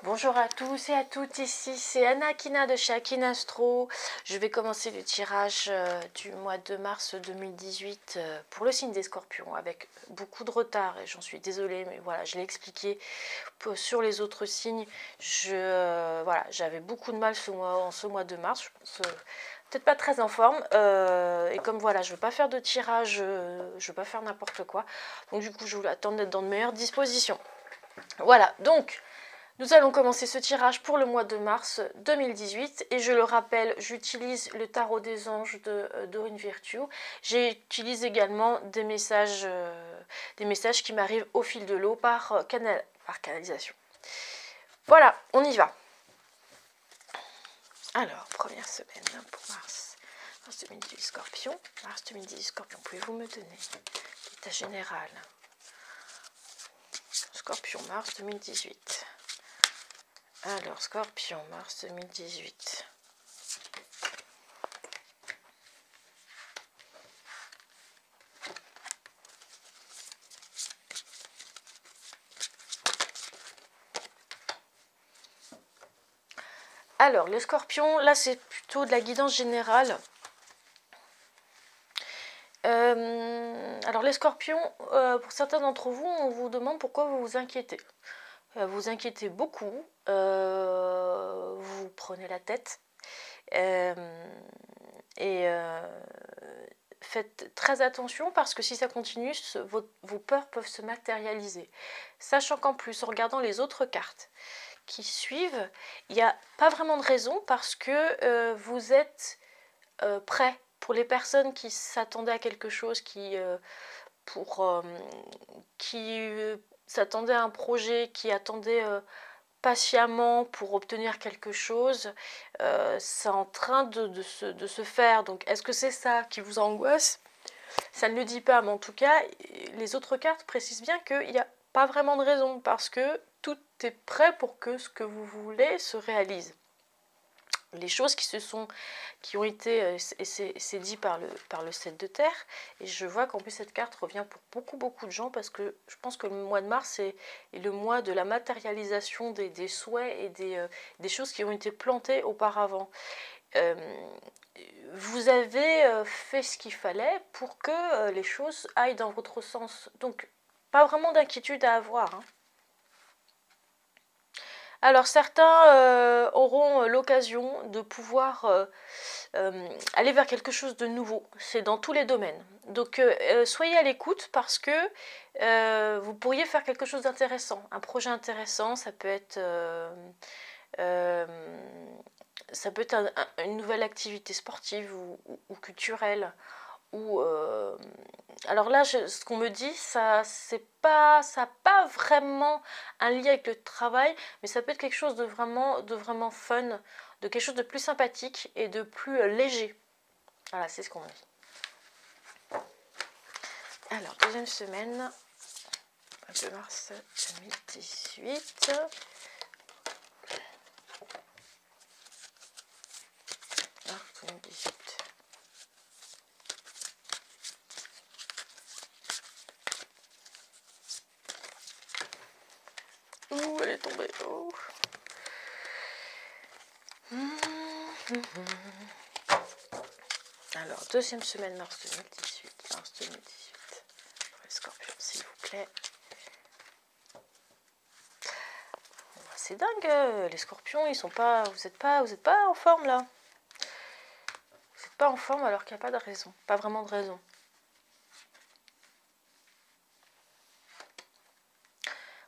Bonjour à tous et à toutes, ici c'est Anna Akina de chez Akina Astro. Je vais commencer le tirage du mois de mars 2018 pour le signe des Scorpions avec beaucoup de retard et j'en suis désolée, mais voilà, je l'ai expliqué sur les autres signes. Voilà, j'avais beaucoup de mal en ce mois de mars, je pense peut-être pas très en forme et comme voilà, je ne veux pas faire de tirage, je ne veux pas faire n'importe quoi, donc du coup je voulais attendre d'être dans de meilleures dispositions. Voilà, donc nous allons commencer ce tirage pour le mois de mars 2018 et je le rappelle, j'utilise le tarot des anges de Dorine Virtue. J'utilise également des messages qui m'arrivent au fil de l'eau par canalisation. Voilà, on y va. Alors, première semaine pour mars 2018 Scorpion. Mars 2018 Scorpion, pouvez-vous me donner l'état général? Scorpion, mars 2018. Alors, Scorpion, mars 2018. Alors, le Scorpion, là, c'est plutôt de la guidance générale. Alors, les Scorpions, pour certains d'entre vous, on vous demande pourquoi vous vous inquiétez. Vous vous inquiétez beaucoup, vous prenez la tête faites très attention parce que si ça continue, vos peurs peuvent se matérialiser. Sachant qu'en plus, en regardant les autres cartes qui suivent, il n'y a pas vraiment de raison parce que vous êtes prêt. Pour les personnes qui s'attendaient à quelque chose, qui s'attendaient à un projet, qui attendaient patiemment pour obtenir quelque chose, c'est en train de se faire. Donc est-ce que c'est ça qui vous angoisse? Ça ne le dit pas, mais en tout cas, les autres cartes précisent bien qu'il n'y a pas vraiment de raison, parce que tout est prêt pour que ce que vous voulez se réalise. Les choses qui ont été, c'est dit par le 7 de terre, et je vois qu'en plus cette carte revient pour beaucoup de gens, parce que je pense que le mois de mars est le mois de la matérialisation des souhaits et des choses qui ont été plantées auparavant. Vous avez fait ce qu'il fallait pour que les choses aillent dans votre sens, donc pas vraiment d'inquiétude à avoir, hein. Alors certains auront l'occasion de pouvoir aller vers quelque chose de nouveau. C'est dans tous les domaines. Donc soyez à l'écoute parce que vous pourriez faire quelque chose d'intéressant. Un projet intéressant, ça peut être une nouvelle activité sportive ou culturelle. Alors là, ce qu'on me dit, ça n'a pas vraiment un lien avec le travail, mais ça peut être quelque chose de vraiment fun, de quelque chose de plus sympathique et de plus léger. Voilà, c'est ce qu'on me dit. Alors, deuxième semaine de mars 2018. Mars 2018. Ouh, elle est tombée. Oh. Alors, deuxième semaine, mars 2018. Mars 2018. Pour les Scorpions, s'il vous plaît. C'est dingue, les Scorpions, ils sont pas. Vous êtes pas en forme là. Vous n'êtes pas en forme alors qu'il n'y a pas de raison. Pas vraiment de raison.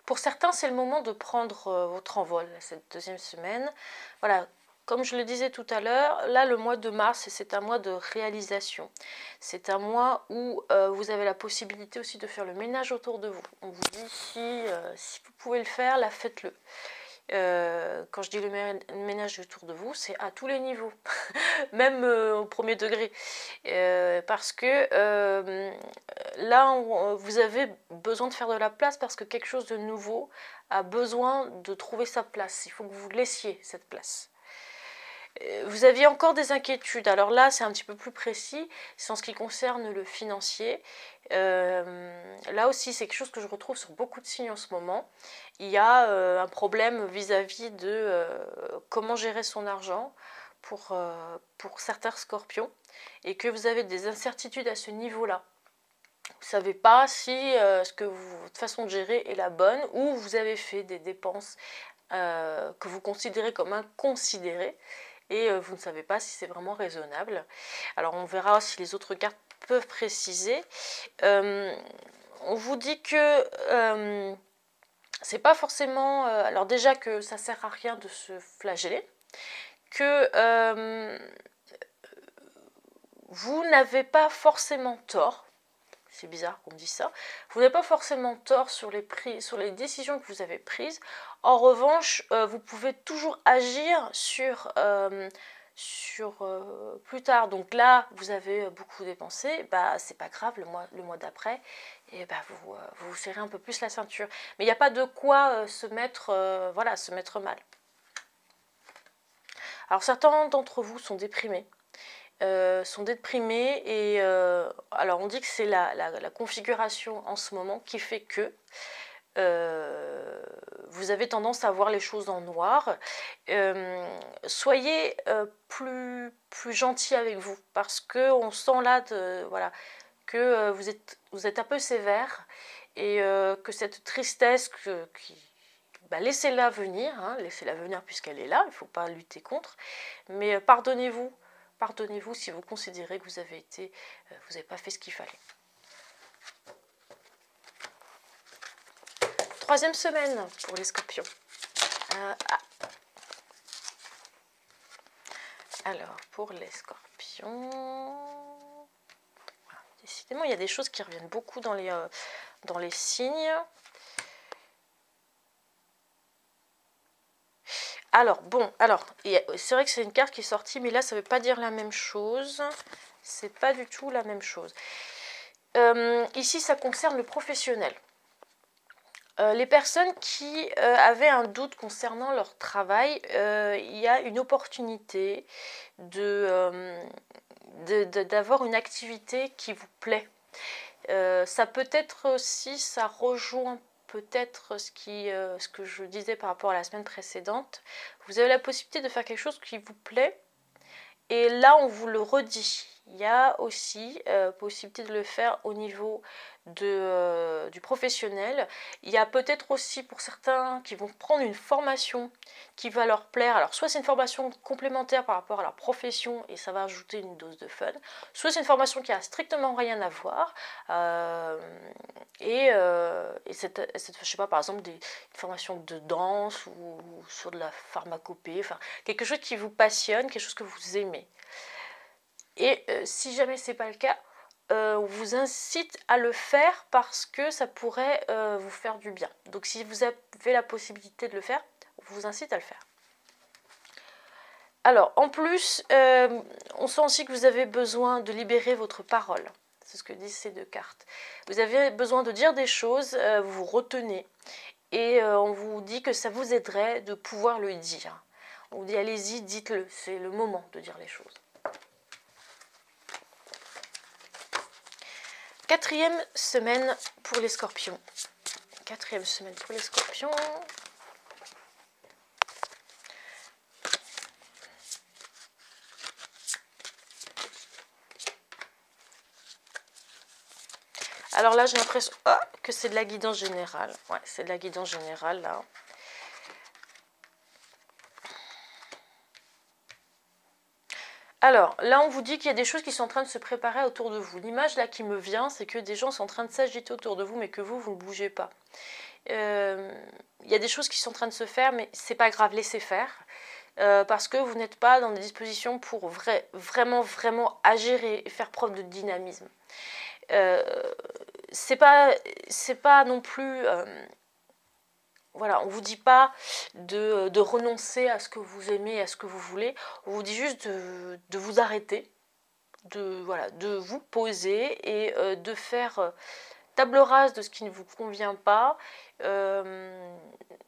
Pour certains, c'est le moment de prendre votre envol, cette deuxième semaine. Voilà, comme je le disais tout à l'heure, là, le mois de mars, c'est un mois de réalisation. C'est un mois où vous avez la possibilité aussi de faire le ménage autour de vous. On vous dit, si vous pouvez le faire, là, faites-le. Quand je dis le ménage autour de vous, c'est à tous les niveaux, même au premier degré, parce que là, vous avez besoin de faire de la place parce que quelque chose de nouveau a besoin de trouver sa place. Il faut que vous laissiez cette place. Vous aviez encore des inquiétudes. Alors là, c'est un petit peu plus précis. C'est en ce qui concerne le financier. Là aussi, c'est quelque chose que je retrouve sur beaucoup de signes en ce moment. Il y a un problème vis-à-vis de comment gérer son argent pour certains scorpions et que vous avez des incertitudes à ce niveau-là. Vous ne savez pas si votre façon de gérer est la bonne ou vous avez fait des dépenses que vous considérez comme inconsidérées et vous ne savez pas si c'est vraiment raisonnable. Alors on verra si les autres cartes peuvent préciser. On vous dit que c'est pas forcément... alors déjà que ça sert à rien de se flageller, que vous n'avez pas forcément tort. C'est bizarre qu'on me dise ça. Vous n'avez pas forcément tort sur les décisions que vous avez prises. En revanche, vous pouvez toujours agir sur plus tard. Donc là, vous avez beaucoup dépensé, bah c'est pas grave, le mois d'après, et bah vous serrez un peu plus la ceinture. Mais il n'y a pas de quoi se mettre mal. Alors certains d'entre vous sont déprimés. Et alors on dit que c'est la configuration en ce moment qui fait que vous avez tendance à voir les choses en noir. Soyez plus gentil avec vous parce que on sent là que vous êtes un peu sévère et que cette tristesse laissez-la venir, laissez-la venir puisqu'elle est là, il ne faut pas lutter contre, mais pardonnez-vous si vous considérez que vous n'avez pas fait ce qu'il fallait. Troisième semaine pour les scorpions. Alors, pour les scorpions... Décidément, il y a des choses qui reviennent beaucoup dans les signes. Alors, c'est vrai que c'est une carte qui est sortie, mais là, ça ne veut pas dire la même chose. C'est pas du tout la même chose. Ici, ça concerne le professionnel. Les personnes qui avaient un doute concernant leur travail, il y a une opportunité d'avoir une activité qui vous plaît. Ça peut être aussi, ça rejoint peut-être ce que je disais par rapport à la semaine précédente. Vous avez la possibilité de faire quelque chose qui vous plaît et là on vous le redit. Il y a aussi possibilité de le faire au niveau du professionnel. Il y a peut-être aussi pour certains qui vont prendre une formation qui va leur plaire. Alors soit c'est une formation complémentaire par rapport à leur profession et ça va ajouter une dose de fun. Soit c'est une formation qui a strictement rien à voir. Je sais pas, par exemple une formation de danse ou sur de la pharmacopée. Enfin, quelque chose qui vous passionne, quelque chose que vous aimez. Et si jamais c'est pas le cas, on vous incite à le faire parce que ça pourrait vous faire du bien. Donc si vous avez la possibilité de le faire, on vous incite à le faire. Alors en plus, on sent aussi que vous avez besoin de libérer votre parole. C'est ce que disent ces deux cartes. Vous avez besoin de dire des choses, vous vous retenez. Et on vous dit que ça vous aiderait de pouvoir le dire. On vous dit allez-y, dites-le, c'est le moment de dire les choses. Quatrième semaine pour les scorpions. Quatrième semaine pour les scorpions. Alors là, j'ai l'impression que c'est de la guidance générale. Ouais, c'est de la guidance générale là. Alors, là, on vous dit qu'il y a des choses qui sont en train de se préparer autour de vous. L'image, là, qui me vient, c'est que des gens sont en train de s'agiter autour de vous, mais que vous ne bougez pas. Il y a des choses qui sont en train de se faire, mais c'est pas grave, laissez faire. Parce que vous n'êtes pas dans des dispositions pour vraiment agir et faire preuve de dynamisme. C'est pas non plus... Voilà, on ne vous dit pas de renoncer à ce que vous aimez, à ce que vous voulez. On vous dit juste de vous arrêter, de vous poser et de faire table rase de ce qui ne vous convient pas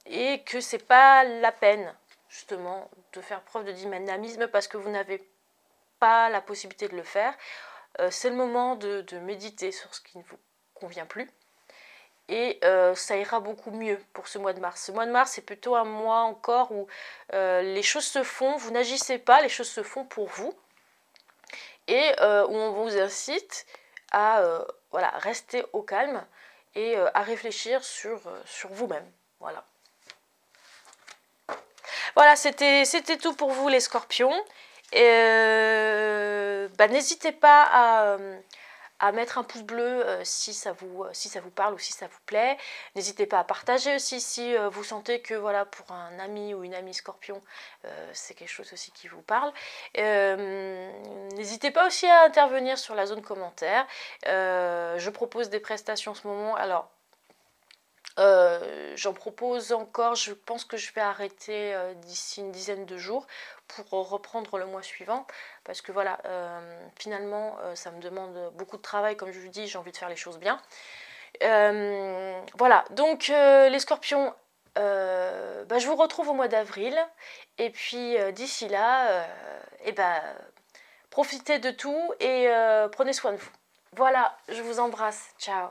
et que c'est pas la peine, justement, de faire preuve de dynamisme parce que vous n'avez pas la possibilité de le faire. C'est le moment de méditer sur ce qui ne vous convient plus. Et ça ira beaucoup mieux pour ce mois de mars. Ce mois de mars, c'est plutôt un mois encore où les choses se font, vous n'agissez pas, les choses se font pour vous. Et où on vous incite à voilà, rester au calme et à réfléchir sur vous-même. Voilà. Voilà, c'était tout pour vous les scorpions. N'hésitez pas à mettre un pouce bleu si ça vous parle ou si ça vous plaît. N'hésitez pas à partager aussi si vous sentez que voilà, pour un ami ou une amie scorpion, c'est quelque chose aussi qui vous parle. N'hésitez pas aussi à intervenir sur la zone commentaire. Je propose des prestations en ce moment. Alors, j'en propose encore, je pense que je vais arrêter d'ici une dizaine de jours pour reprendre le mois suivant parce que voilà, finalement ça me demande beaucoup de travail, comme je vous dis, j'ai envie de faire les choses bien. Voilà, donc les scorpions, je vous retrouve au mois d'avril et puis d'ici là, profitez de tout et prenez soin de vous. Voilà, je vous embrasse, ciao.